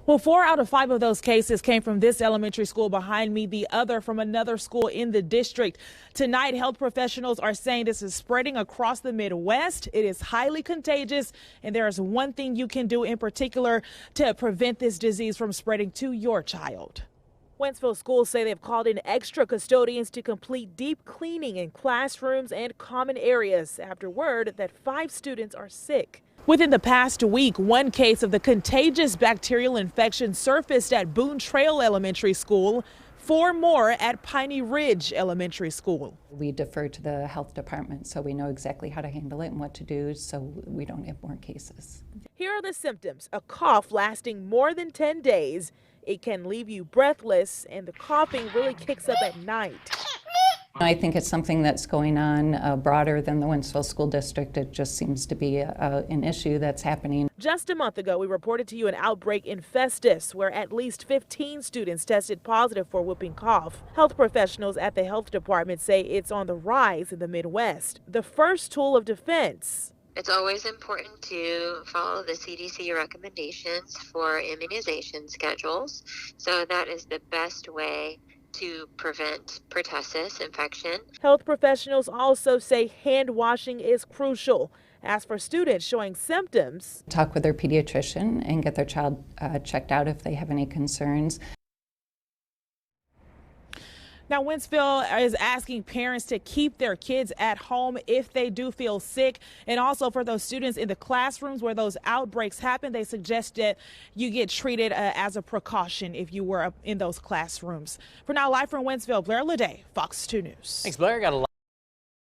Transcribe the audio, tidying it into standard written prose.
Well, 4 out of 5 of those cases came from this elementary school behind me, the other from another school in the district. Tonight, health professionals are saying this is spreading across the Midwest. It is highly contagious, and there is one thing you can do in particular to prevent this disease from spreading to your child. Wentzville schools say they've called in extra custodians to complete deep cleaning in classrooms and common areas after word that 5 students are sick. Within the past week, one case of the contagious bacterial infection surfaced at Boone Trail Elementary School. 4 more at Piney Ridge Elementary School. We defer to the health department, so we know exactly how to handle it and what to do so we don't have more cases. Here are the symptoms: a cough lasting more than 10 days. It can leave you breathless, and the coughing really kicks up at night. I think it's something that's going on broader than the Wentzville School District. It just seems to be an issue that's happening. Just a month ago, we reported to you an outbreak in Festus, where at least 15 students tested positive for whooping cough. Health professionals at the health department say it's on the rise in the Midwest. The first tool of defense. It's always important to follow the CDC recommendations for immunization schedules. So that is the best way to prevent pertussis infection. Health professionals also say hand washing is crucial. As for students showing symptoms, talk with their pediatrician and get their child checked out if they have any concerns. Now, Wentzville is asking parents to keep their kids at home if they do feel sick. And also for those students in the classrooms where those outbreaks happen, they suggest that you get treated as a precaution if you were in those classrooms. For now, live from Wentzville, Blair Lede, Fox 2 News. Thanks, Blair. Got a lot